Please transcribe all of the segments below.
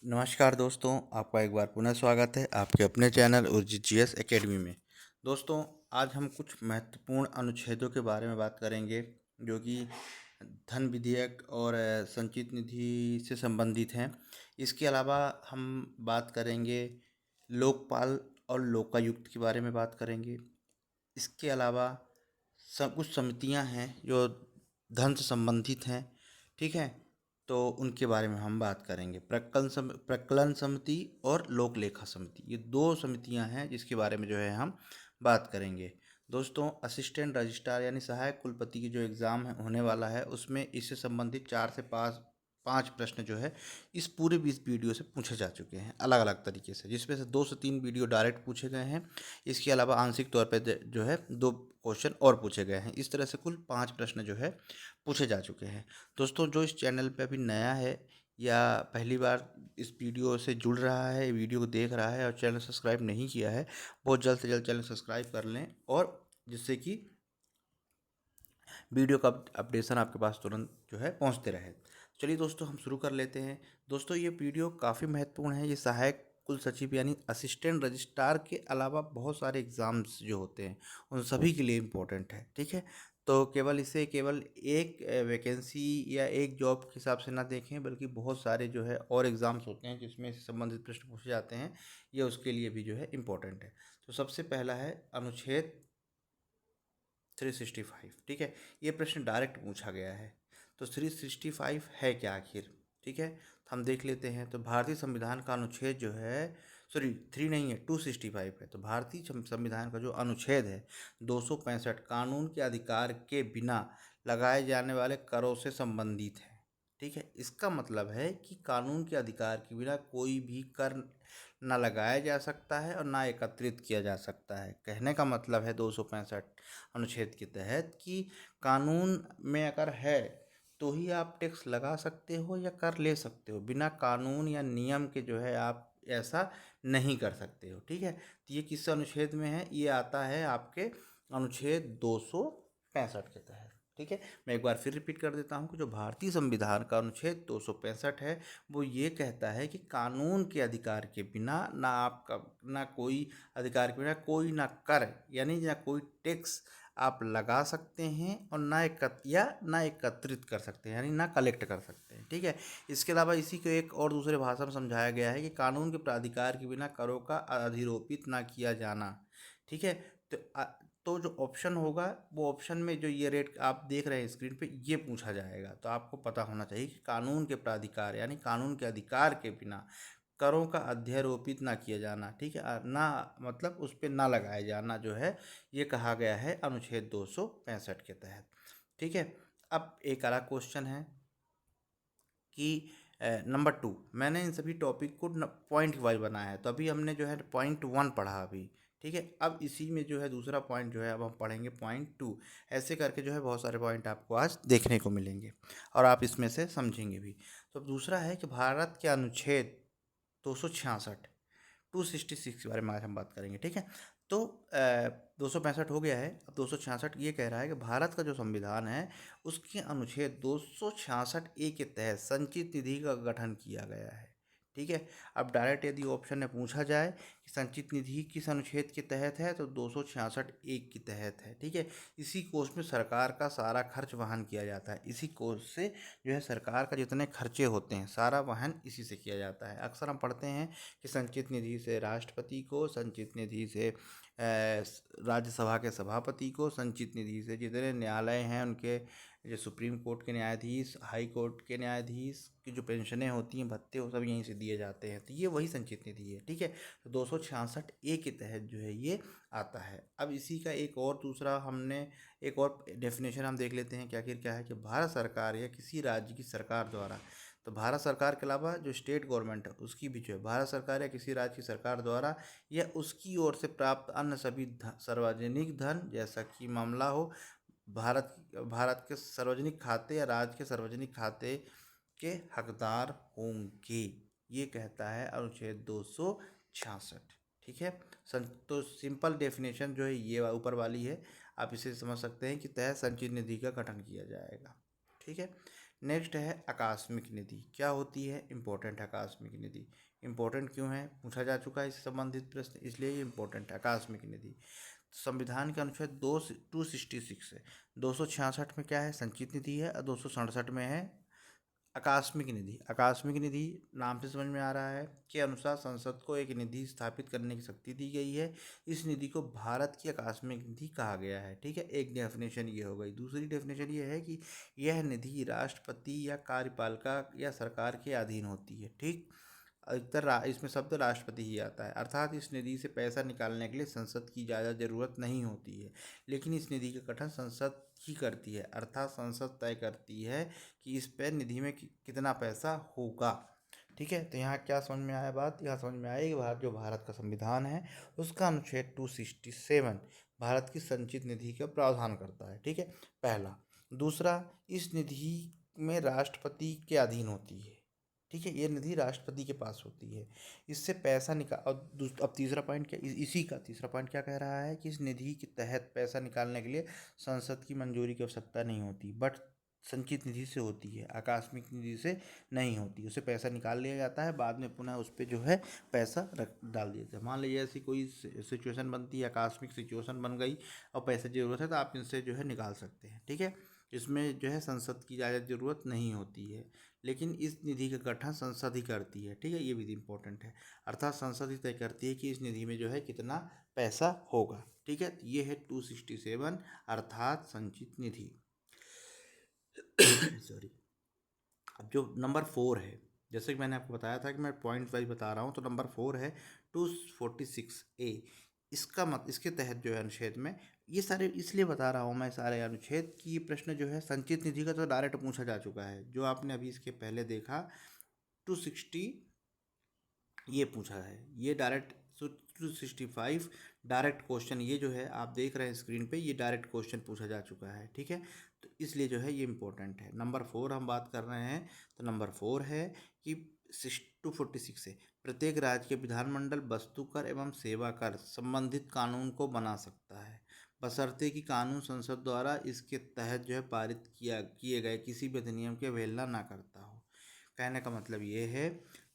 नमस्कार दोस्तों, आपका एक बार पुनः स्वागत है आपके अपने चैनल उर्जित जीएस एकेडमी में। दोस्तों, आज हम कुछ महत्वपूर्ण अनुच्छेदों के बारे में बात करेंगे जो कि धन विधेयक और संचित निधि से संबंधित हैं। इसके अलावा हम बात करेंगे लोकपाल और लोकायुक्त के बारे में बात करेंगे। इसके अलावा कुछ समितियां हैं जो धन से संबंधित हैं, ठीक है। तो उनके बारे में हम बात करेंगे। प्रकलन समिति और लोक लेखा समिति, ये दो समितियां हैं जिसके बारे में जो है हम बात करेंगे। दोस्तों, असिस्टेंट रजिस्ट्रार यानी सहायक कुलपति की जो एग्ज़ाम होने वाला है उसमें इससे संबंधित 4 से 5 प्रश्न जो है इस पूरे 20 वीडियो से पूछे जा चुके हैं अलग अलग तरीके से, जिसमें से 2 से 3 वीडियो डायरेक्ट पूछे गए हैं। इसके अलावा आंशिक तौर पे जो है 2 क्वेश्चन और पूछे गए हैं। इस तरह से कुल 5 प्रश्न जो है पूछे जा चुके हैं। दोस्तों, जो इस चैनल पे अभी नया है या पहली बार इस वीडियो से जुड़ रहा है, वीडियो को देख रहा है और चैनल सब्सक्राइब नहीं किया है, बहुत जल्द से जल्द चैनल सब्सक्राइब कर लें, और जिससे कि वीडियो का अपडेशन आपके पास तुरंत जो है पहुंचते रहे। चलिए दोस्तों, हम शुरू कर लेते हैं। दोस्तों, ये वीडियो काफ़ी महत्वपूर्ण है। ये सहायक कुल सचिव यानी असिस्टेंट रजिस्ट्रार के अलावा बहुत सारे एग्ज़ाम्स जो होते हैं उन सभी के लिए इम्पोर्टेंट है, ठीक है। तो केवल एक वैकेंसी या एक जॉब के हिसाब से ना देखें, बल्कि बहुत सारे जो है और एग्ज़ाम्स होते हैं जिसमें से संबंधित प्रश्न पूछे जाते हैं। ये उसके लिए भी जो है इम्पोर्टेंट है। तो सबसे पहला है अनुच्छेद 365, ठीक है। ये प्रश्न डायरेक्ट पूछा गया है। तो 365 है क्या आखिर, ठीक है। तो हम देख लेते हैं। तो भारतीय संविधान का अनुच्छेद जो है, सॉरी 3 नहीं है, 265 है। तो भारतीय संविधान का जो अनुच्छेद है 265 कानून के अधिकार के बिना लगाए जाने वाले करों से संबंधित है, ठीक है। इसका मतलब है कि कानून के अधिकार के बिना कोई भी कर ना लगाया जा सकता है और ना एकत्रित किया जा सकता है। कहने का मतलब है 265 अनुच्छेद के तहत कि कानून में अगर है तो ही आप टैक्स लगा सकते हो या कर ले सकते हो। बिना कानून या नियम के जो है आप ऐसा नहीं कर सकते हो, ठीक है। तो ये किस अनुच्छेद में है? ये आता है आपके अनुच्छेद 265 के तहत, ठीक है। मैं एक बार फिर रिपीट कर देता हूँ कि जो भारतीय संविधान का अनुच्छेद 265 है वो ये कहता है कि कानून के अधिकार के बिना ना आपका ना कोई अधिकार के बिना कोई ना कर यानी ना कोई टैक्स आप लगा सकते हैं और ना एकत्रित कर सकते हैं, यानी ना कलेक्ट कर सकते हैं, ठीक है। इसके अलावा इसी को एक और दूसरे भाषा में समझाया गया है कि कानून के प्राधिकार के बिना करों का अधिरोपित ना किया जाना, ठीक है। तो तो जो ऑप्शन होगा वो ऑप्शन में जो ये रेट आप देख रहे हैं स्क्रीन पे, ये पूछा जाएगा। तो आपको पता होना चाहिए कि कानून के प्राधिकार यानी कानून के अधिकार के बिना करों का अध्यारोपित ना किया जाना, ठीक है। ना मतलब उस पर ना लगाया जाना जो है, ये कहा गया है अनुच्छेद 265 के तहत, ठीक है। अब एक अलग क्वेश्चन है कि नंबर 2, मैंने इन सभी टॉपिक को पॉइंट वाइज बनाया है। तो अभी हमने जो है पॉइंट 1 पढ़ा अभी, ठीक है। अब इसी में जो है दूसरा पॉइंट जो है अब हम पढ़ेंगे पॉइंट 2। ऐसे करके जो है बहुत सारे पॉइंट आपको आज देखने को मिलेंगे और आप इसमें से समझेंगे भी। तो दूसरा है कि भारत के अनुच्छेद 266 266 के बारे में आज हम बात करेंगे, ठीक है। तो 265 हो गया है, अब 266 ये कह रहा है कि भारत का जो संविधान है उसके अनुच्छेद 266 ए के तहत संचित निधि का गठन किया गया है, ठीक है। अब डायरेक्ट यदि ऑप्शन में पूछा जाए कि संचित निधि किस अनुच्छेद के तहत है, तो 266 ए के तहत है, ठीक है। इसी कोष में सरकार का सारा खर्च वहन किया जाता है। इसी कोष से जो है सरकार का जितने खर्चे होते हैं सारा वहन इसी से किया जाता है। अक्सर हम पढ़ते हैं कि संचित निधि से राष्ट्रपति को, संचित निधि से राज्यसभा के सभापति को, संचित निधि से जितने न्यायालय हैं उनके जो सुप्रीम कोर्ट के न्यायाधीश, हाई कोर्ट के न्यायाधीश की जो पेंशनें होती हैं, भत्ते, वो सब यहीं से दिए जाते हैं। तो ये वही संचित निधि है, ठीक है। तो 266 ए के तहत जो है ये आता है। अब इसी का एक और दूसरा हमने एक और डेफिनेशन हम देख लेते हैं कि आखिर क्या है कि भारत सरकार या किसी राज्य की सरकार द्वारा, तो भारत सरकार के अलावा जो स्टेट गवर्नमेंट है उसकी भी जो है भारत सरकार या किसी राज्य की सरकार द्वारा या उसकी ओर से प्राप्त अन्य सभी सार्वजनिक धन, जैसा कि मामला हो भारत के सार्वजनिक खाते या राज्य के सार्वजनिक खाते के हकदार होंगे, ये कहता है अनुच्छेद 266, ठीक है। तो सिंपल डेफिनेशन जो है ये ऊपर वाली है, आप इसे समझ सकते हैं कि तहत संचित निधि का गठन किया जाएगा, ठीक है। नेक्स्ट है आकस्मिक निधि। क्या होती है? इम्पोर्टेंट आकस्मिक निधि। इम्पोर्टेंट क्यों है? पूछा जा चुका है इससे संबंधित प्रश्न, इसलिए ये इम्पोर्टेंट है आकस्मिक निधि। संविधान के अनुच्छेद 266 है, 266 में क्या है? संचित निधि है, और 267 में है आकस्मिक निधि। आकस्मिक निधि नाम से समझ में आ रहा है के अनुसार संसद को एक निधि स्थापित करने की शक्ति दी गई है। इस निधि को भारत की आकस्मिक निधि कहा गया है। ठीक है, एक डेफिनेशन ये हो गई। दूसरी डेफिनेशन ये है कि यह निधि राष्ट्रपति या कार्यपालिका या सरकार के अधीन होती है। ठीक, अधिकतर इसमें शब्द राष्ट्रपति ही आता है, अर्थात इस निधि से पैसा निकालने के लिए संसद की ज़्यादा ज़रूरत नहीं होती है, लेकिन इस निधि का गठन संसद ही करती है, अर्थात संसद तय करती है कि इस पे निधि में कितना पैसा होगा। ठीक है, तो यहाँ क्या समझ में आया बात? यहाँ समझ में आया कि जो भारत का संविधान है उसका अनुच्छेद 267 भारत की संचित निधि का प्रावधान करता है। ठीक है, पहला। दूसरा, इस निधि में राष्ट्रपति के अधीन होती है। ठीक है, ये निधि राष्ट्रपति के पास होती है, इससे पैसा निकाल। और अब तीसरा पॉइंट क्या, इसी का तीसरा पॉइंट क्या कह रहा है कि इस निधि के तहत पैसा निकालने के लिए संसद की मंजूरी की आवश्यकता नहीं होती, बट संचित निधि से होती है, आकस्मिक निधि से नहीं होती। उससे पैसा निकाल लिया जाता है, बाद में पुनः उस पर जो है पैसा रख डाल दिया जाता है। मान लीजिए ऐसी कोई सिचुएशन बनती है, आकस्मिक सिचुएशन बन गई और पैसे की जरूरत है, तो आप इनसे जो है निकाल सकते हैं। ठीक है, इसमें जो है संसद की ज़्यादा ज़रूरत नहीं होती है, लेकिन इस निधि का गठन संसद ही करती है। ठीक है, ये भी इंपॉर्टेंट है, अर्थात संसद ही तय करती है कि इस निधि में जो है कितना पैसा होगा। ठीक है, तो ये है 267 अर्थात संचित निधि। सॉरी। अब जो नंबर 4 है, जैसे कि मैंने आपको बताया था कि मैं पॉइंट वाइज बता रहा हूँ, तो नंबर 4 है 246A। इसके तहत जो है अनुच्छेद में, ये सारे इसलिए बता रहा हूँ मैं सारे अनुच्छेद कि ये प्रश्न जो है संचित निधि का तो डायरेक्ट पूछा जा चुका है, जो आपने अभी इसके पहले देखा 260 ये पूछा है, ये डायरेक्ट 265 डायरेक्ट क्वेश्चन, ये जो है आप देख रहे हैं स्क्रीन पे, ये डायरेक्ट क्वेश्चन पूछा जा चुका है। ठीक है, तो इसलिए जो है ये इंपॉर्टेंट है। नंबर 4 हम बात कर रहे हैं, तो नंबर 4 है कि 246 है, प्रत्येक राज्य के विधानमंडल वस्तु कर एवं सेवा कर संबंधित कानून को बना सकता है, बशर्ते कि कानून संसद द्वारा इसके तहत जो है पारित किए गए किसी भी अधिनियम की अवहेलना ना करता हो। कहने का मतलब ये है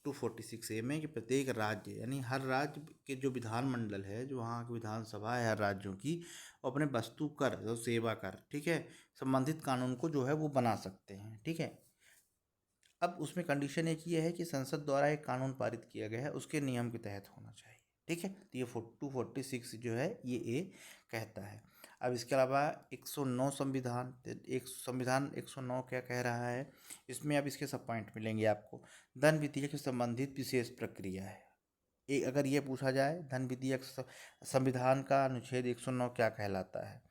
246A में कि प्रत्येक राज्य यानी हर राज्य के जो विधानमंडल है, जो वहाँ की विधानसभा है हर राज्यों की, वो अपने वस्तु कर और सेवा कर, ठीक है, संबंधित कानून को जो है वो बना सकते हैं। ठीक है, अब उसमें कंडीशन एक ये है कि संसद द्वारा एक कानून पारित किया गया है उसके नियम के तहत होना चाहिए। ठीक है, तो ये 246 जो है ये कहता है। अब इसके अलावा 109 संविधान, एक संविधान 109 क्या कह रहा है, इसमें अब इसके सब पॉइंट मिलेंगे आपको। धन विधेयक से संबंधित विशेष प्रक्रिया है। एक अगर ये पूछा जाए धन विधेयक संविधान का अनुच्छेद 109 क्या कहलाता है,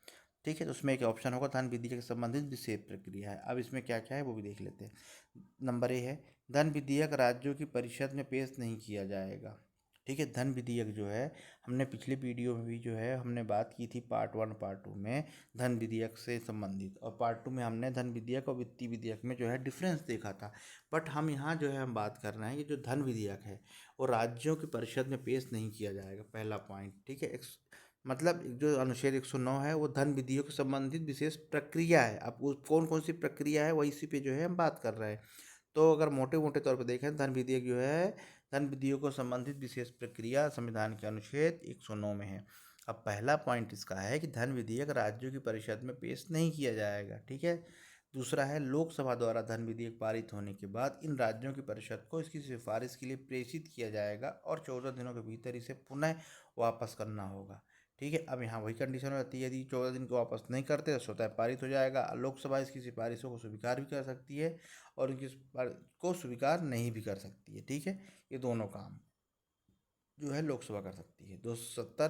ठीक है, तो उसमें एक ऑप्शन होगा धन विधेयक से संबंधित विशेष प्रक्रिया है। अब इसमें क्या क्या है वो भी देख लेते हैं। नंबर ए है, धन विधेयक राज्यों की परिषद में पेश नहीं किया जाएगा। ठीक है, धन विधेयक जो है, हमने पिछले वीडियो में भी जो है हमने बात की थी पार्ट 1 पार्ट 2 में धन विधेयक से संबंधित, और पार्ट 2 में हमने धन विधेयक और वित्तीय विधेयक में जो है डिफरेंस देखा था। बट हम यहाँ जो है हम बात कर रहे हैं कि जो धन विधेयक है वो राज्यों की परिषद में पेश नहीं किया जाएगा, पहला पॉइंट। ठीक है, मतलब जो अनुच्छेद 109 है वो धन विधियों से संबंधित विशेष प्रक्रिया है। अब वो कौन कौन सी प्रक्रिया है वही इसी पे जो है हम बात कर रहे हैं। तो अगर मोटे मोटे तौर पे देखें, धन विधेयक जो है धन विधियों को संबंधित विशेष प्रक्रिया संविधान के अनुच्छेद 109 में है। अब पहला पॉइंट इसका है कि धन विधेयक राज्यों की परिषद में पेश नहीं किया जाएगा। ठीक है, दूसरा है लोकसभा द्वारा धन विधेयक पारित होने के बाद इन राज्यों की परिषद को इसकी सिफारिश के लिए प्रेषित किया जाएगा और 14 दिनों के भीतर इसे पुनः वापस करना होगा। ठीक है, अब यहाँ वही कंडीशन हो जाती है, यदि 14 दिन को वापस नहीं करते तो स्वतः पारित हो जाएगा। लोकसभा इसकी सिफारिशों को स्वीकार भी कर सकती है और इनकी को स्वीकार नहीं भी कर सकती है। ठीक है, ये दोनों काम जो है लोकसभा कर सकती है। 270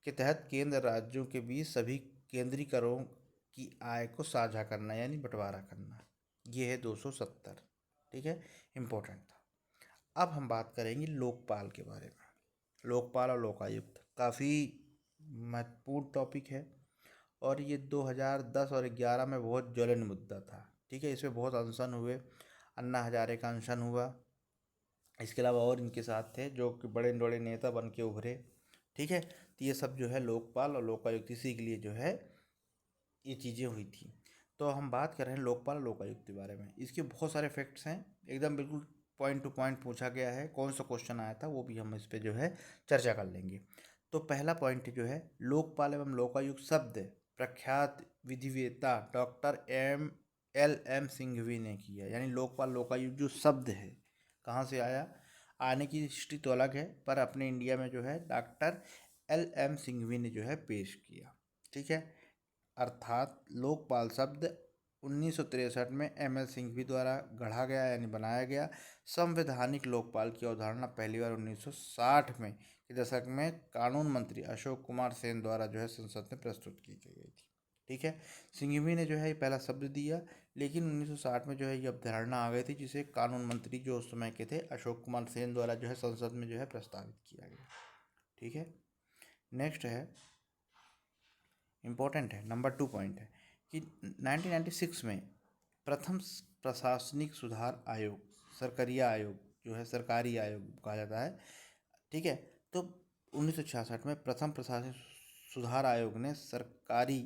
के तहत केंद्र राज्यों के बीच सभी केंद्रीय करों की आय को साझा करना यानी बंटवारा करना, ये है 270। ठीक है, इम्पोर्टेंट था। अब हम बात करेंगे लोकपाल के बारे में। लोकपाल और लोकायुक्त काफ़ी महत्वपूर्ण टॉपिक है और ये 2010 और 11 में बहुत ज्वलन मुद्दा था। ठीक है, इसमें बहुत अनशन हुए, अन्ना हजारे का अनशन हुआ, इसके अलावा और इनके साथ थे जो कि बड़े बड़े नेता बन के उभरे। ठीक है, तो ये सब जो है लोकपाल और लोकायुक्त इसी के लिए जो है ये चीज़ें हुई थी। तो हम बात कर रहे हैं लोकपाल लोकायुक्त के बारे में। इसके बहुत सारे फैक्ट्स हैं, एकदम बिल्कुल पॉइंट टू पॉइंट पूछा गया है, कौन सा क्वेश्चन आया था वो भी हम इस पे जो है चर्चा कर लेंगे। तो पहला पॉइंट जो है, लोकपाल एवं लोकायुक्त शब्द प्रख्यात विधिवेत्ता डॉक्टर एल एम सिंघवी ने किया। यानी लोकपाल लोकायुक्त जो शब्द है कहाँ से आया, आने की हिस्ट्री तो अलग है, पर अपने इंडिया में जो है डॉक्टर एल एम सिंघवी ने जो है पेश किया। ठीक है, अर्थात लोकपाल शब्द 1963 में एम.एल. सिंघवी द्वारा गढ़ा गया यानी बनाया गया। संवैधानिक लोकपाल की अवधारणा पहली बार 1960 में के दशक में कानून मंत्री अशोक कुमार सेन द्वारा जो है संसद में प्रस्तुत की गई थी। ठीक है, सिंघवी ने जो है ये पहला शब्द दिया, लेकिन 1960 में जो है ये अवधारणा आ गई थी, जिसे कानून मंत्री जो उस समय के थे अशोक कुमार सेन द्वारा जो है संसद में जो है प्रस्तावित किया गया। ठीक है, नेक्स्ट है, इम्पोर्टेंट है, नंबर 2 पॉइंट है कि 1996 में प्रथम प्रशासनिक सुधार आयोग, सरकारिया आयोग जो है सरकारी आयोग कहा जाता है। ठीक है, तो 1966 में प्रथम प्रशासनिक सुधार आयोग ने सरकारी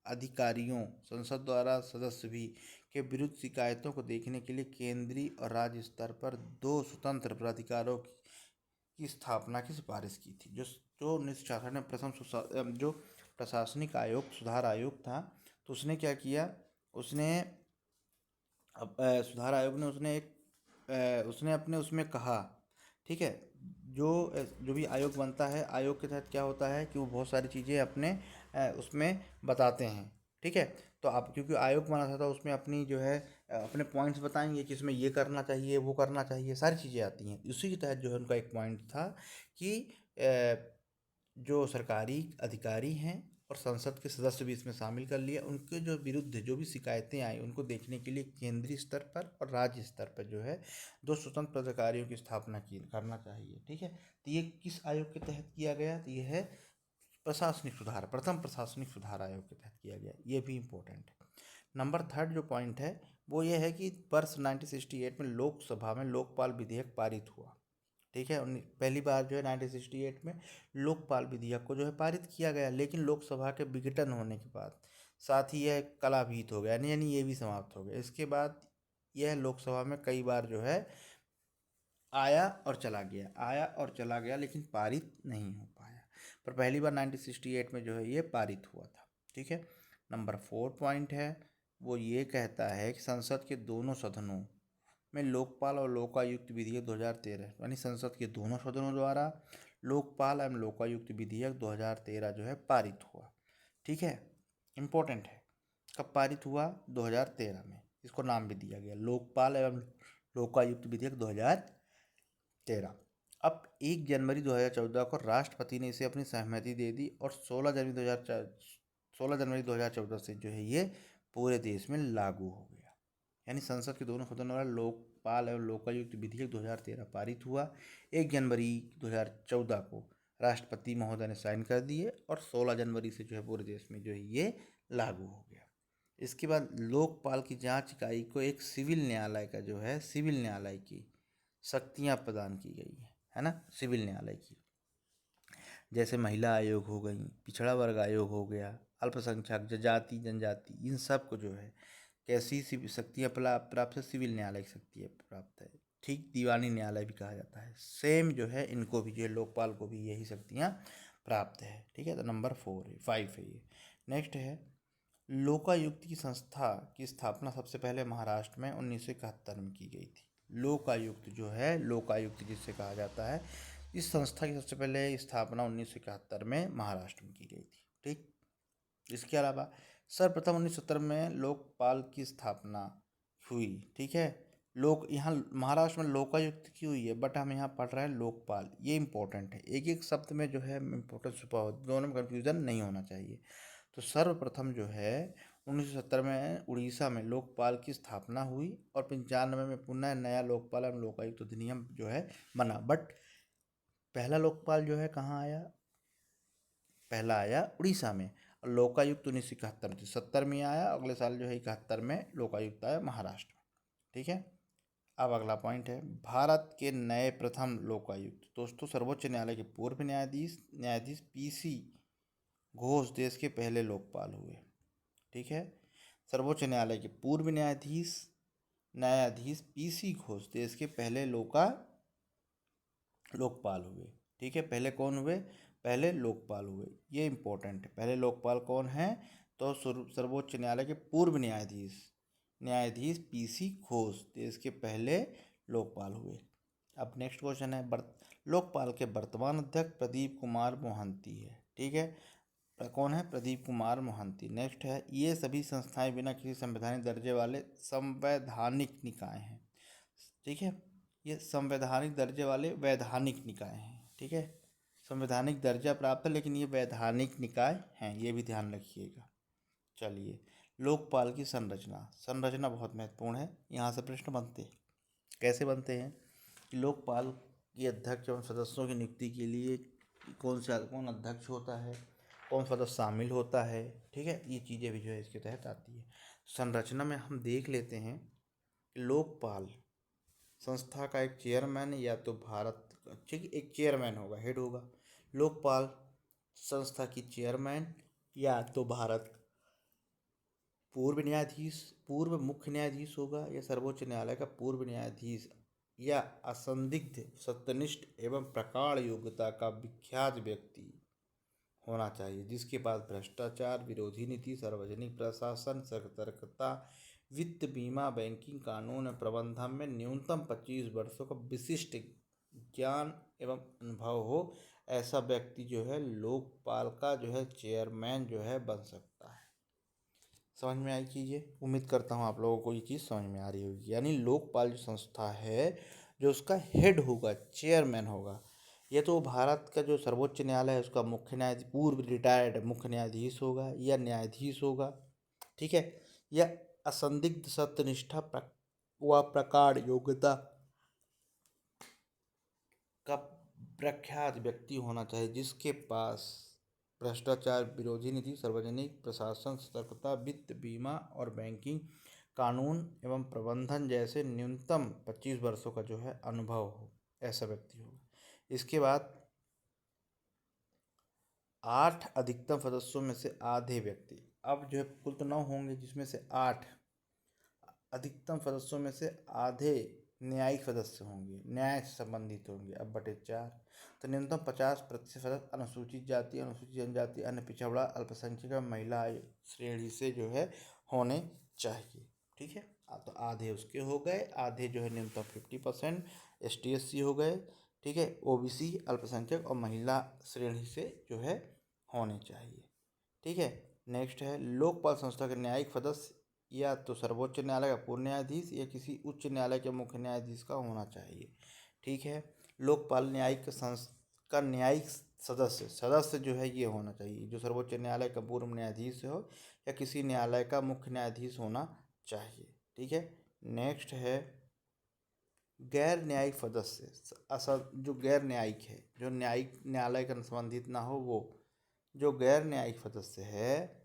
अधिकारियों, संसद द्वारा सदस्य भी के विरुद्ध शिकायतों को देखने के लिए केंद्रीय और राज्य स्तर पर 2 स्वतंत्र प्राधिकारों की स्थापना की सिफारिश की थी। जो 1966 में प्रथम जो प्रशासनिक आयोग सुधार आयोग था, तो उसने क्या किया, उसने सुधार आयोग ने उसने अपने उसमें कहा, ठीक है, जो भी आयोग बनता है, आयोग के तहत क्या होता है कि वो बहुत सारी चीज़ें अपने उसमें बताते हैं। ठीक है, तो आप क्योंकि आयोग बना था तो उसमें अपनी जो है अपने पॉइंट्स बताएंगे कि इसमें ये करना चाहिए, वो करना चाहिए, सारी चीज़ें आती हैं। उसी के तहत जो है उनका एक पॉइंट था कि जो सरकारी अधिकारी हैं और संसद के सदस्य भी इसमें शामिल कर लिए, उनके जो विरुद्ध जो भी शिकायतें आई उनको देखने के लिए केंद्रीय स्तर पर और राज्य स्तर पर जो है 2 स्वतंत्र प्राधिकारियों की स्थापना की करना चाहिए। ठीक है, तो ये किस आयोग के तहत किया गया, तो ये है प्रशासनिक सुधार, प्रथम प्रशासनिक सुधार आयोग के तहत किया गया। ये भी इम्पोर्टेंट है। नंबर 3 जो पॉइंट है वो ये है कि वर्ष 1968 में लोकसभा में लोकपाल विधेयक पारित हुआ। ठीक है, पहली बार जो है 1968 में लोकपाल विधेयक को जो है पारित किया गया, लेकिन लोकसभा के विघटन होने के बाद साथ ही यह कलाभीत हो गया, यानी ये भी समाप्त हो गया। इसके बाद यह लोकसभा में कई बार जो है आया और चला गया, आया और चला गया, लेकिन पारित नहीं हो पाया। पर पहली बार 1968 में जो है ये पारित हुआ था। ठीक है, नंबर 4 पॉइंट है वो ये कहता है कि संसद के दोनों सदनों में लोकपाल और लोकायुक्त विधेयक 2013, यानी संसद के दोनों सदनों द्वारा लोकपाल एवं लोकायुक्त विधेयक 2013 जो है पारित हुआ। ठीक है, इम्पोर्टेंट है, कब पारित हुआ, 2013 में। इसको नाम भी दिया गया लोकपाल एवं लोकायुक्त विधेयक 2013। अब 1 जनवरी 2014 को राष्ट्रपति ने इसे अपनी सहमति दे दी और 16 जनवरी 2014 से जो है ये पूरे देश में लागू हो गया। यानी संसद के दोनों सदनों द्वारा लोकपाल एवं लोकायुक्त विधेयक 2013 पारित हुआ। 1 जनवरी 2014 को राष्ट्रपति महोदय ने साइन कर दिए और 16 जनवरी से जो है पूरे देश में जो है ये लागू हो गया। इसके बाद लोकपाल की जांच इकाई को एक सिविल न्यायालय का जो है सिविल न्यायालय की शक्तियां प्रदान की गई है ना, सिविल न्यायालय की, जैसे महिला आयोग हो गई, पिछड़ा वर्ग आयोग हो गया, अल्पसंख्यक जाति जनजाति, इन सब को जो है कैसी शक्तियाँ प्राप्त है, सिविल न्यायालय की शक्तियाँ प्राप्त है। ठीक, दीवानी न्यायालय भी कहा जाता है। सेम जो है इनको भी जो है लोकपाल को भी यही शक्तियाँ प्राप्त है। ठीक है, तो नंबर 5 है ये। नेक्स्ट है, लोकायुक्त की संस्था की स्थापना सबसे पहले महाराष्ट्र में 1971 में की गई थी। लोकायुक्त जो है, लोकायुक्त जिससे कहा जाता है, इस संस्था की सबसे पहले स्थापना 1971 में महाराष्ट्र में की गई थी। ठीक, इसके अलावा सर्वप्रथम 1970 में लोकपाल की स्थापना हुई। ठीक है, यहाँ महाराष्ट्र में लोकायुक्त की हुई है, बट हम यहाँ पढ़ रहे हैं लोकपाल, ये इंपॉर्टेंट है। एक एक शब्द में जो है इम्पोर्टेंस छुपा हो, दोनों में कन्फ्यूजन नहीं होना चाहिए। तो सर्वप्रथम जो है 1970 में उड़ीसा में लोकपाल की स्थापना हुई और 95 में पुनः नया लोकपाल एवं लोकायुक्त अधिनियम जो है बना। बट पहला लोकपाल जो है कहाँ आया, पहला आया उड़ीसा में, और लोकायुक्त 1971 में, 70 में आया, अगले साल जो है 71 में लोकायुक्त आया महाराष्ट्र में। ठीक है, अब अगला पॉइंट है भारत के नए प्रथम लोकायुक्त। दोस्तों, सर्वोच्च न्यायालय के पूर्व न्यायाधीश पीसी घोष देश के पहले लोकपाल हुए। ठीक है, सर्वोच्च न्यायालय के पूर्व न्यायाधीश न्यायाधीश पीसी घोष देश के पहले लोकपाल हुए। ठीक है, पहले कौन हुए? पहले लोकपाल हुए, ये इंपॉर्टेंट है। पहले लोकपाल कौन है? तो सर्वोच्च न्यायालय के पूर्व न्यायाधीश पीसी घोष देश के पहले लोकपाल हुए। अब नेक्स्ट क्वेश्चन है, लोकपाल के वर्तमान अध्यक्ष प्रदीप कुमार मोहंती है। ठीक है, कौन है? प्रदीप कुमार मोहंती। नेक्स्ट है, ये सभी संस्थाएं बिना किसी संवैधानिक दर्जे वाले संवैधानिक निकाय हैं। ठीक है, ये संवैधानिक दर्जे वाले वैधानिक निकाय हैं। ठीक है, संवैधानिक दर्जा प्राप्त है लेकिन ये वैधानिक निकाय हैं, ये भी ध्यान रखिएगा। चलिए, लोकपाल की संरचना बहुत महत्वपूर्ण है, यहाँ से प्रश्न बनते हैं। कैसे बनते हैं कि लोकपाल के अध्यक्ष एवं सदस्यों की नियुक्ति के लिए कौन अध्यक्ष होता है, कौन सदस्य शामिल होता है। ठीक है, ये चीज़ें भी जो है इसके तहत आती है। संरचना में हम देख लेते हैं कि लोकपाल संस्था का एक चेयरमैन या तो भारत, ठीक, एक चेयरमैन होगा, हेड होगा। लोकपाल संस्था की चेयरमैन या तो भारत पूर्व मुख्य न्यायाधीश होगा, या सर्वोच्च न्यायालय का पूर्व न्यायाधीश, या असंदिग्ध सत्यनिष्ठ एवं प्रगाढ़ योग्यता का विख्यात व्यक्ति होना चाहिए, जिसके पास भ्रष्टाचार विरोधी नीति, सार्वजनिक प्रशासन, सतर्कता, वित्त, बीमा, बैंकिंग, कानून और प्रबंधन में न्यूनतम 25 वर्षों का विशिष्ट ज्ञान एवं अनुभव हो। ऐसा व्यक्ति जो है लोकपाल का जो है चेयरमैन जो है बन सकता है। समझ में आई चीज़ें? उम्मीद करता हूँ आप लोगों को ये चीज़ समझ में आ रही होगी। यानी लोकपाल जो संस्था है, जो उसका हेड होगा, चेयरमैन होगा, ये तो भारत का जो सर्वोच्च न्यायालय है उसका मुख्य न्यायाधीश, पूर्व रिटायर्ड मुख्य न्यायाधीश होगा या न्यायाधीश होगा। ठीक है, या असंदिग्ध सत्यनिष्ठा व प्रगाढ़ योग्यता का प्रख्यात व्यक्ति होना चाहिए, जिसके पास भ्रष्टाचार विरोधी नीति, सार्वजनिक प्रशासन, सतर्कता, वित्त, बीमा और बैंकिंग, कानून एवं प्रबंधन जैसे न्यूनतम 25 वर्षों का जो है अनुभव हो, ऐसा व्यक्ति होगा। इसके बाद 8 अधिकतम सदस्यों में से आधे व्यक्ति, अब जो है कुल तो 9 होंगे, जिसमें से 8 अधिकतम सदस्यों में से आधे न्यायिक सदस्य होंगे, न्याय से संबंधित होंगे, अब बटे 4। तो न्यूनतम 50% सदस्य अनुसूचित जाति, अनुसूचित जनजाति, अन्य पिछड़ा, अल्पसंख्यक, महिला श्रेणी से जो है होने चाहिए। ठीक है, तो आधे उसके हो गए, आधे जो है न्यूनतम 50% ST SC हो गए। ठीक है, OBC, अल्पसंख्यक और महिला श्रेणी से जो है होने चाहिए। ठीक है, नेक्स्ट है, लोकपाल संस्था के न्यायिक सदस्य या तो सर्वोच्च न्यायालय का पूर्व न्यायाधीश या किसी उच्च न्यायालय के मुख्य न्यायाधीश का होना चाहिए। ठीक है, लोकपाल का न्यायिक सदस्य जो है ये होना चाहिए, जो सर्वोच्च न्यायालय का पूर्व न्यायाधीश हो या किसी न्यायालय का मुख्य न्यायाधीश होना चाहिए। ठीक है, नेक्स्ट है, गैर न्यायिक सदस्य, जो गैर न्यायिक है, जो न्यायिक न्यायालय का संबंधित ना हो, वो जो गैर न्यायिक सदस्य है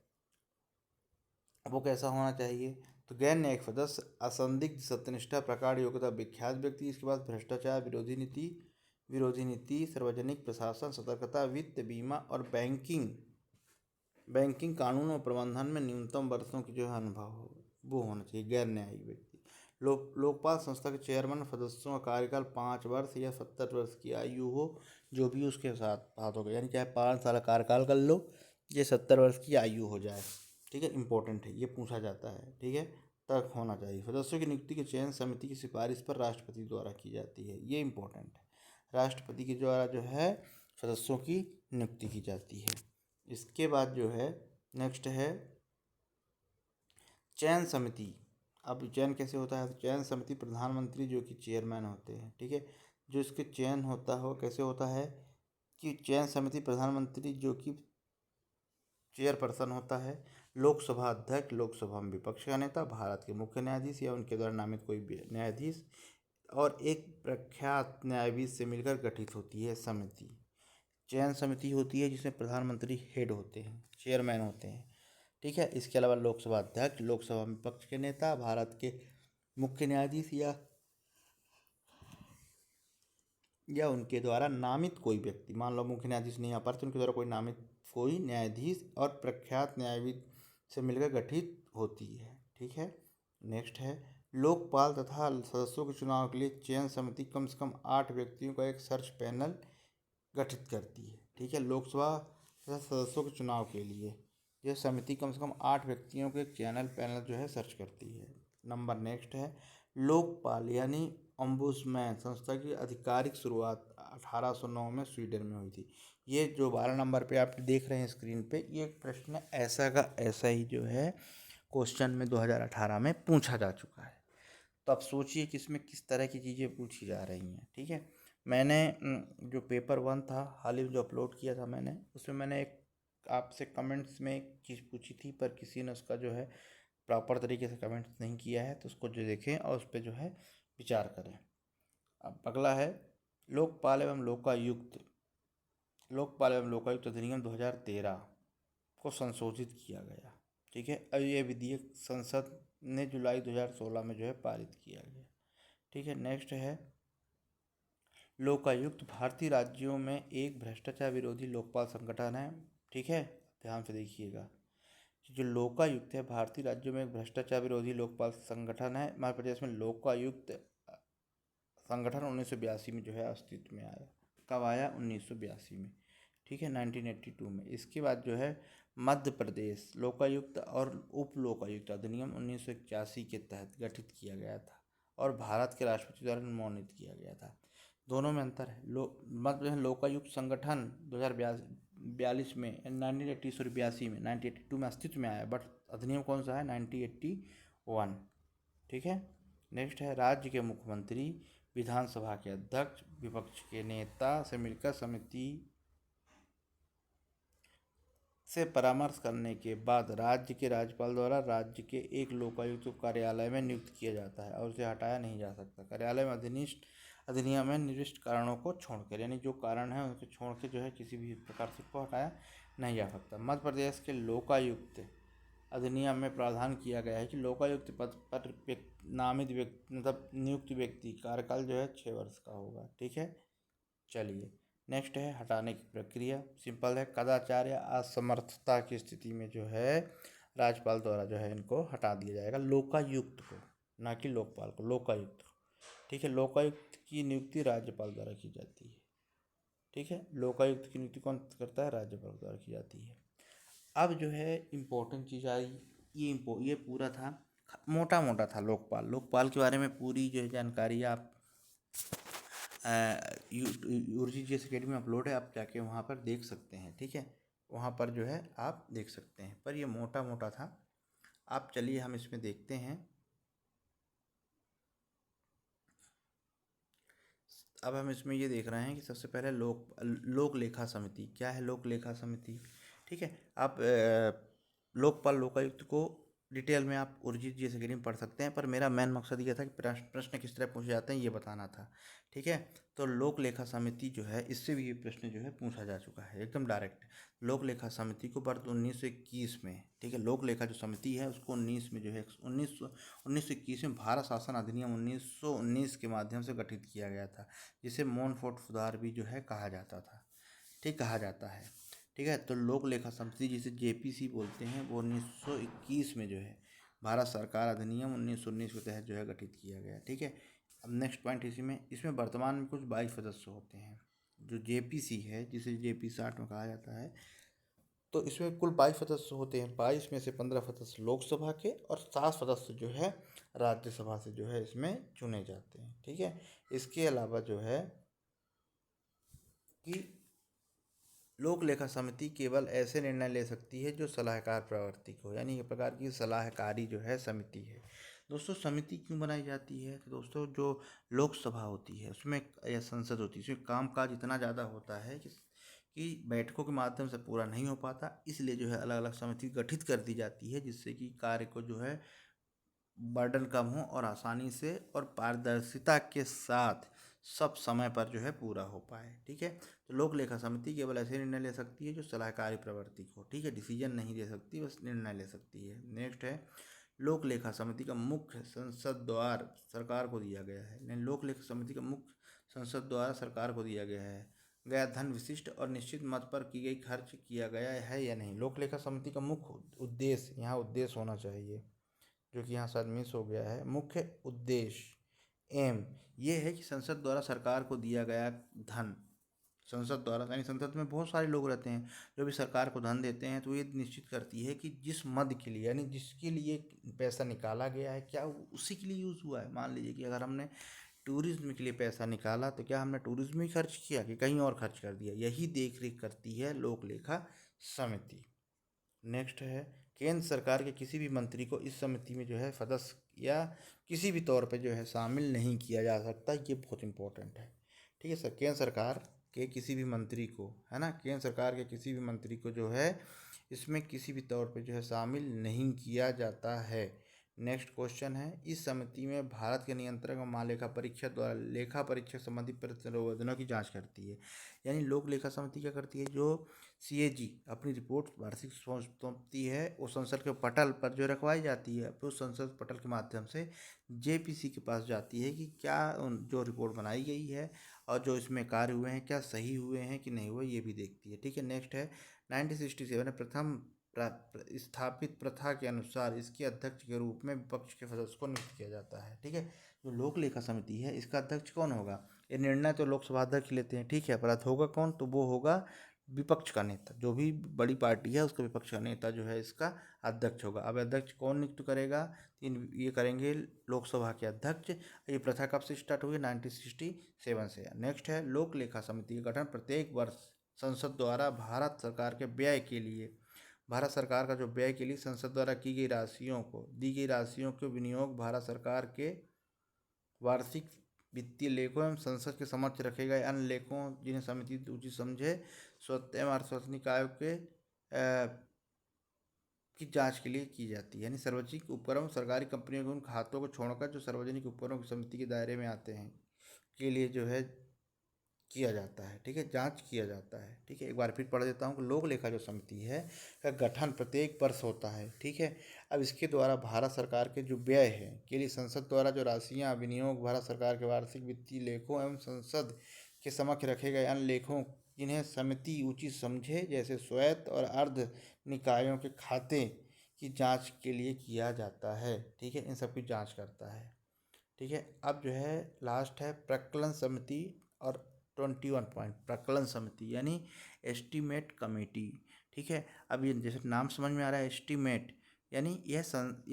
वो कैसा होना चाहिए? तो गैर न्यायिक सदस्य असंदिग्ध सत्यनिष्ठा प्रगाढ़ योग्यता विख्यात व्यक्ति, इसके बाद भ्रष्टाचार विरोधी नीति, सार्वजनिक प्रशासन, सतर्कता, वित्त, बीमा और बैंकिंग, कानून और प्रबंधन में न्यूनतम वर्षों की जो है अनुभव हो, वो होना चाहिए गैर न्यायिक व्यक्ति। लोकपाल संस्था के चेयरमैन सदस्यों का कार्यकाल 5 वर्ष या 70 वर्ष की आयु हो, जो भी उसके साथ बात होगा, यानी चाहे 5 साल कार्यकाल कर लो, ये 70 वर्ष की आयु हो जाए। ठीक है, इंपॉर्टेंट है, ये पूछा जाता है। ठीक है, तक होना चाहिए। सदस्यों की नियुक्ति की चयन समिति की सिफारिश पर राष्ट्रपति द्वारा की जाती है, ये इंपॉर्टेंट है। राष्ट्रपति के द्वारा जो है सदस्यों की नियुक्ति की जाती है। इसके बाद जो है नेक्स्ट है चयन समिति। अब चयन कैसे होता है? तो चयन समिति प्रधानमंत्री जो कि चेयरमैन होते हैं, ठीक है, जो इसके चयन होता हो कैसे होता है कि चयन समिति प्रधानमंत्री जो कि चेयरपर्सन होता है, लोकसभा अध्यक्ष, लोकसभा में विपक्ष का नेता, भारत के मुख्य न्यायाधीश या उनके द्वारा नामित कोई भी न्यायाधीश और एक प्रख्यात न्यायाधीश से मिलकर गठित होती है समिति। चयन समिति होती है जिसमें प्रधानमंत्री हेड होते हैं, चेयरमैन होते हैं। ठीक है, इसके अलावा लोकसभा अध्यक्ष, लोकसभा में विपक्ष के नेता, भारत के मुख्य न्यायाधीश या उनके द्वारा नामित कोई व्यक्ति, मान लो मुख्य न्यायाधीश नहीं आ पाते, उनके द्वारा कोई नामित कोई न्यायाधीश और प्रख्यात न्यायाधीश से मिलकर गठित होती है। ठीक है। नेक्स्ट है लोकपाल तथा सदस्यों के चुनाव के लिए चयन समिति कम से कम 8 व्यक्तियों का एक सर्च पैनल गठित करती है। ठीक है, लोकसभा तथा सदस्यों के चुनाव के लिए यह समिति कम से कम 8 व्यक्तियों के चैनल पैनल जो है सर्च करती है। नंबर नेक्स्ट है लोकपाल यानी ओम्बुड्समैन संस्था की आधिकारिक शुरुआत 1809 में स्वीडन में हुई थी। ये जो 12 नंबर पे आप देख रहे हैं स्क्रीन पे, ये प्रश्न ऐसा का ऐसा ही जो है क्वेश्चन में 2018 में पूछा जा चुका है। तो आप सोचिए कि इसमें किस तरह की चीज़ें पूछी जा रही हैं। ठीक है, मैंने जो पेपर 1 था हाल ही में जो अपलोड किया था मैंने, उसमें मैंने एक आपसे कमेंट्स में एक चीज़ पूछी थी, पर किसी ने उसका जो है प्रॉपर तरीके से कमेंट्स नहीं किया है, तो उसको जो देखें और उस पर जो है विचार करें। अब अगला है लोकपाल एवं लोकायुक्त। लोकपाल एवं लोकायुक्त अधिनियम 2013 को संशोधित किया गया। ठीक है, अब ये विधेयक संसद ने जुलाई 2016 में जो है पारित किया गया। ठीक है, नेक्स्ट है लोकायुक्त भारतीय राज्यों में एक भ्रष्टाचार विरोधी लोकपाल संगठन है। ठीक है, ध्यान से देखिएगा, जो लोकायुक्त है भारतीय राज्यों में एक भ्रष्टाचार विरोधी लोकपाल संगठन है। मध्य प्रदेश में लोकायुक्त संगठन 1982 में जो है अस्तित्व में आया। कब आया? 1982 में। ठीक है, 1982 में। इसके बाद जो है मध्य प्रदेश लोकायुक्त और उप लोकायुक्त अधिनियम 1981 के तहत गठित किया गया था और भारत के राष्ट्रपति द्वारा मनोनीत किया गया था। दोनों में अंतर है। मध्य प्रदेश लोकायुक्त संगठन 2042 में 1982 में 1982 में अस्तित्व में आया, बट अधिनियम कौन सा है? 1981। ठीक है, नेक्स्ट है राज्य के मुख्यमंत्री विधानसभा के अध्यक्ष विपक्ष के नेता से मिलकर समिति से परामर्श करने के बाद राज्य के राज्यपाल द्वारा राज्य के एक लोकायुक्त को कार्यालय में नियुक्त किया जाता है और उसे हटाया नहीं जा सकता। कार्यालय में अधिनियम में निर्दिष्ट कारणों को छोड़कर, यानी जो कारण है उनको छोड़ के जो है किसी भी प्रकार से को हटाया नहीं जा सकता। मध्य प्रदेश के लोकायुक्त अधिनियम में प्रावधान किया गया है कि लोकायुक्त पद पर नामित व्यक्ति मतलब नियुक्त व्यक्ति कार्यकाल जो है 6 वर्ष का होगा। ठीक है, चलिए नेक्स्ट है हटाने की प्रक्रिया। सिंपल है, कदाचार या असमर्थता की स्थिति में जो है राज्यपाल द्वारा जो है इनको हटा दिया जाएगा, लोकायुक्त को, ना कि लोकपाल को, लोकायुक्त को। ठीक है, लोकायुक्त की नियुक्ति राज्यपाल द्वारा की जाती है। ठीक है, लोकायुक्त की नियुक्ति कौन करता है? राज्यपाल द्वारा की जाती है। अब जो है इम्पोर्टेंट चीज़ आई, ये पूरा था, मोटा मोटा था लोकपाल के बारे में पूरी जो है जानकारी आप UGS अकेडमी में अपलोड है, आप जाके वहाँ पर देख सकते हैं। ठीक है, वहाँ पर जो है आप देख सकते हैं, पर ये मोटा मोटा था। आप चलिए हम इसमें देखते हैं। अब हम इसमें ये देख रहे हैं कि सबसे पहले लोक लेखा समिति क्या है। लोक लेखा समिति, ठीक है, आप लोकपाल लोकायुक्त को डिटेल में आप UGS अकेडमी में पढ़ सकते हैं, पर मेरा मेन मकसद ये था कि प्रश्न किस तरह पूछे जाते हैं ये बताना था। ठीक है, तो लोक लेखा समिति जो है इससे भी ये प्रश्न जो है पूछा जा चुका है एकदम डायरेक्ट। लोक लेखा समिति को वर्ष 1921 में, ठीक है, लोक लेखा जो समिति है उसको 19 में जो है 1921 में भारत शासन अधिनियम 1919 के माध्यम से गठित किया गया था, जिसे मोनफोर्ट सुधार भी जो है कहा जाता था। ठीक, कहा जाता है। ठीक है, तो लोक लेखा समिति जिसे JPC बोलते हैं वो 1921 में जो है भारत सरकार अधिनियम 1919 के तहत जो है गठित किया गया। ठीक है, अब नेक्स्ट पॉइंट इसमें वर्तमान में कुछ 22 सदस्य होते हैं। जो JPC है जिसे JP 60 में कहा जाता है, तो इसमें कुल 22 सदस्य होते हैं। 22 में से 15 सदस्य लोकसभा के और 7 सदस्य जो है राज्यसभा से जो है इसमें चुने जाते हैं। ठीक है, इसके अलावा जो है कि लोक लेखा समिति केवल ऐसे निर्णय ले सकती है जो सलाहकार प्रवृत्ति को, यानी एक प्रकार की सलाहकारी जो है समिति है। दोस्तों, समिति क्यों बनाई जाती है? तो दोस्तों, जो लोकसभा होती है उसमें या संसद होती है उसमें कामकाज इतना ज़्यादा होता है कि बैठकों के माध्यम से पूरा नहीं हो पाता, इसलिए जो है अलग अलग समिति गठित कर दी जाती है, जिससे कि कार्य को जो है बर्डन कम हो और आसानी से और पारदर्शिता के साथ सब समय पर जो है पूरा हो पाए। ठीक है, तो लोक लेखा समिति केवल ऐसे निर्णय ले सकती है जो सलाहकारी प्रवृत्ति को, ठीक है, डिसीजन नहीं ले सकती, बस निर्णय ले सकती है। नेक्स्ट है लोक लेखा समिति का मुख्य संसद द्वार सरकार को दिया गया है। लोक लेखा समिति का मुख्य संसद द्वारा सरकार को दिया गया धन विशिष्ट और निश्चित मत पर की गई खर्च किया गया है या नहीं। लोक लेखा समिति का मुख्य उद्देश्य, यहाँ उद्देश्य होना चाहिए, जो कि यहाँ शायद मिस हो गया है। मुख्य उद्देश्य एम ये है कि संसद द्वारा सरकार को दिया गया धन, संसद द्वारा यानी संसद में बहुत सारे लोग रहते हैं जो भी सरकार को धन देते हैं, तो ये निश्चित करती है कि जिस मद के लिए यानी जिसके लिए पैसा निकाला गया है क्या वो उसी के लिए यूज़ हुआ है। मान लीजिए कि अगर हमने टूरिज्म के लिए पैसा निकाला तो क्या हमने टूरिज्म में खर्च किया कि कहीं और खर्च कर दिया, यही देख रेख करती है लोक लेखा समिति। नेक्स्ट है केंद्र सरकार के किसी भी मंत्री को इस समिति में जो है सदस्य या किसी भी तौर पे जो है शामिल नहीं किया जा सकता, ये बहुत इंपॉर्टेंट है। ठीक है सर, केंद्र सरकार के किसी भी मंत्री को, है ना, केंद्र सरकार के किसी भी मंत्री को जो है इसमें किसी भी तौर पे जो है शामिल नहीं किया जाता है। नेक्स्ट क्वेश्चन है इस समिति में भारत के नियंत्रक और महालेखा परीक्षक द्वारा लेखा परीक्षक संबंधी प्रतिवेदनों की जांच करती है। यानी लोक लेखा समिति क्या करती है, जो सीएजी अपनी रिपोर्ट वार्षिक सौंपती है, वो संसद के पटल पर जो रखवाई जाती है, फिर उस संसद पटल के माध्यम से जेपीसी के पास जाती है कि क्या जो रिपोर्ट बनाई गई है और जो इसमें कार्य हुए हैं क्या सही हुए हैं कि नहीं हुए, ये भी देखती है। ठीक है, नेक्स्ट है 1967 में प्रथम स्थापित प्रथा के अनुसार इसके अध्यक्ष के रूप में विपक्ष के सदस्य को नियुक्त किया जाता है। ठीक है, जो लोक लेखा समिति है इसका अध्यक्ष कौन होगा, ये निर्णय तो लोकसभा अध्यक्ष लेते हैं। ठीक है, पर होगा कौन, तो वो होगा विपक्ष का नेता, जो भी बड़ी पार्टी है उसका विपक्ष का नेता जो है इसका अध्यक्ष होगा। अब अध्यक्ष कौन नियुक्त करेगा, ये करेंगे लोकसभा के अध्यक्ष। ये प्रथा कब से स्टार्ट हुई, 1967 से। नेक्स्ट है लोक लेखा समिति का गठन प्रत्येक वर्ष संसद द्वारा भारत सरकार के व्यय के लिए, भारत सरकार का जो व्यय के लिए संसद द्वारा की गई राशियों को, दी गई राशियों के विनियोग भारत सरकार के वार्षिक वित्तीय लेखों एवं संसद के समक्ष रखे गए अन्य लेखों जिन्हें समिति उचित समझे स्वतः एवं अर्धसैनिक आयोग के की जांच के लिए की जाती है। यानी सार्वजनिक उपक्रम सरकारी कंपनियों के उन खातों को छोड़कर जो सार्वजनिक उपक्रमों की समिति के दायरे में आते हैं के लिए जो है किया जाता है। ठीक है, जांच किया जाता है। ठीक है, एक बार फिर पढ़ देता हूँ कि लोक लेखा जो समिति है का गठन प्रत्येक वर्ष होता है। ठीक है, अब इसके द्वारा भारत सरकार के जो व्यय है के लिए संसद द्वारा जो राशियाँ विनियोग भारत सरकार के वार्षिक वित्तीय लेखों एवं संसद के समक्ष रखे गए अन्य लेखों जिन्हें समिति उचित समझे जैसे स्वायत्त और अर्ध निकायों के खाते की जांच के लिए किया जाता है। ठीक है, इन सब की जांच करता है। ठीक है, अब जो है लास्ट है प्रकलन समिति और 21 पॉइंट प्रकलन समिति यानी एस्टीमेट कमेटी। ठीक है, अब ये जैसे नाम समझ में आ रहा है एस्टीमेट, यानी यह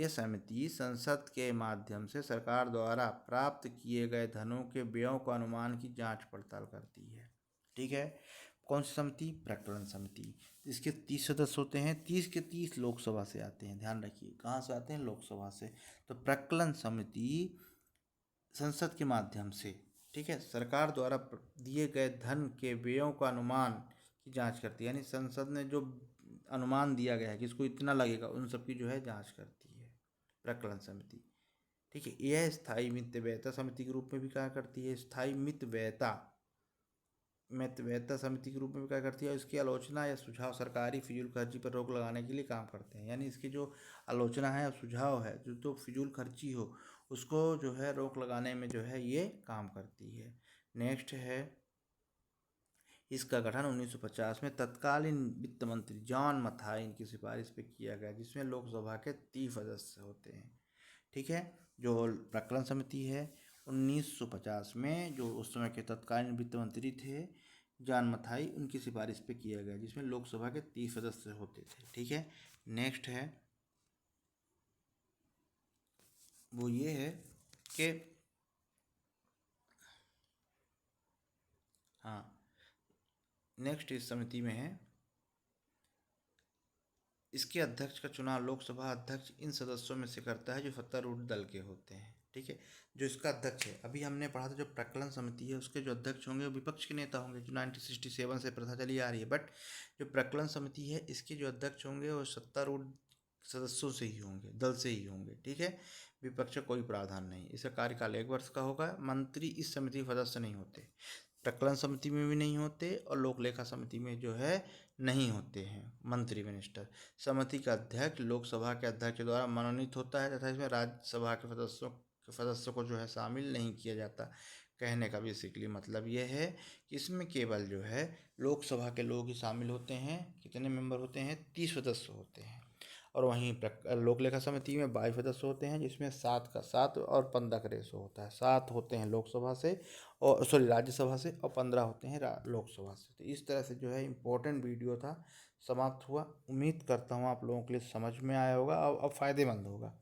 समिति संसद के माध्यम से सरकार द्वारा प्राप्त किए गए धनों के व्ययों का अनुमान की जांच पड़ताल करती है। ठीक है, कौन सी समिति, प्रकलन समिति। इसके 30 सदस्य होते हैं, 30 के 30 लोकसभा से आते हैं, ध्यान रखिए कहाँ से आते हैं, लोकसभा से। तो प्रकलन समिति संसद के माध्यम से, ठीक है, सरकार द्वारा दिए गए धन के व्ययों का अनुमान की जांच करती है। यानी संसद ने जो अनुमान दिया गया है कि इसको इतना लगेगा, उन सब की जो है जांच करती है प्रकलन समिति। ठीक है, यह स्थायी मित व्ययता समिति के रूप में भी क्या करती है, स्थायी मित व्ययता समिति के रूप में भी क्या करती है। इसकी आलोचना या सुझाव सरकारी फिजूल खर्ची पर रोक लगाने के लिए काम करते हैं। यानी इसकी जो आलोचना है और सुझाव है, जो तो फिजूल खर्ची हो उसको जो है रोक लगाने में जो है ये काम करती है। नेक्स्ट है इसका गठन 1950 में तत्कालीन वित्त मंत्री जॉन मथाई की सिफारिश पे किया गया, जिसमें लोकसभा के 30 सदस्य होते हैं। ठीक है, जो प्रकलन समिति है 1950 में जो उस समय के तत्कालीन वित्त मंत्री थे जॉन मथाई, उनकी सिफारिश पे किया गया, जिसमें लोकसभा के 30 सदस्य होते थे। ठीक है, नेक्स्ट है वो ये है कि हाँ नेक्स्ट इस समिति में है इसके अध्यक्ष का चुनाव लोकसभा अध्यक्ष इन सदस्यों में से करता है जो सत्तारूढ़ दल के होते हैं। ठीक है, जो इसका अध्यक्ष है, अभी हमने पढ़ा था जो प्रकलन समिति है उसके जो अध्यक्ष होंगे वो विपक्ष के नेता होंगे, जो 1967 से प्रथा चली आ रही है। बट जो प्रकलन समिति है इसके जो अध्यक्ष होंगे वो सत्तारूढ़ सदस्यों से ही होंगे, दल से ही होंगे। ठीक है, विपक्ष का कोई प्रावधान नहीं। इसका कार्यकाल 1 वर्ष का होगा। मंत्री इस समिति के सदस्य नहीं होते, प्रकलन समिति में भी नहीं होते और लोक लेखा समिति में जो है नहीं होते हैं मंत्री मिनिस्टर। समिति का अध्यक्ष लोकसभा के अध्यक्ष द्वारा मनोनीत होता है तथा इसमें राज्यसभा के सदस्यों को जो है शामिल नहीं किया जाता। कहने का बेसिकली मतलब ये है कि इसमें केवल जो है लोकसभा के लोग ही शामिल होते हैं। कितने मेंबर होते हैं, 30 सदस्य होते हैं। और वहीं लोक लेखा समिति में 22 सदस्य होते हैं, जिसमें 7 और 15 का रेशो होता है। 7 होते हैं लोकसभा से और राज्यसभा से, और 15 होते हैं लोकसभा से। तो इस तरह से जो है इम्पोर्टेंट वीडियो था, समाप्त हुआ। उम्मीद करता हूँ आप लोगों के लिए समझ में आया होगा और फ़ायदेमंद होगा।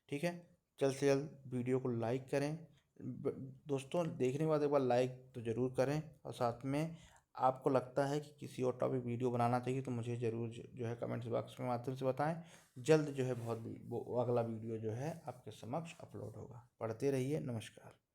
ठीक है, जल्द से जल्द वीडियो को लाइक करें। दोस्तों, देखने के बाद एक बार लाइक तो ज़रूर करें, और साथ में आपको लगता है कि किसी और टॉपिक वीडियो बनाना चाहिए तो मुझे ज़रूर जो है कमेंट्स बॉक्स में माध्यम से बताएं। जल्द जो है बहुत अगला वीडियो जो है आपके समक्ष अपलोड होगा। पढ़ते रहिए। नमस्कार।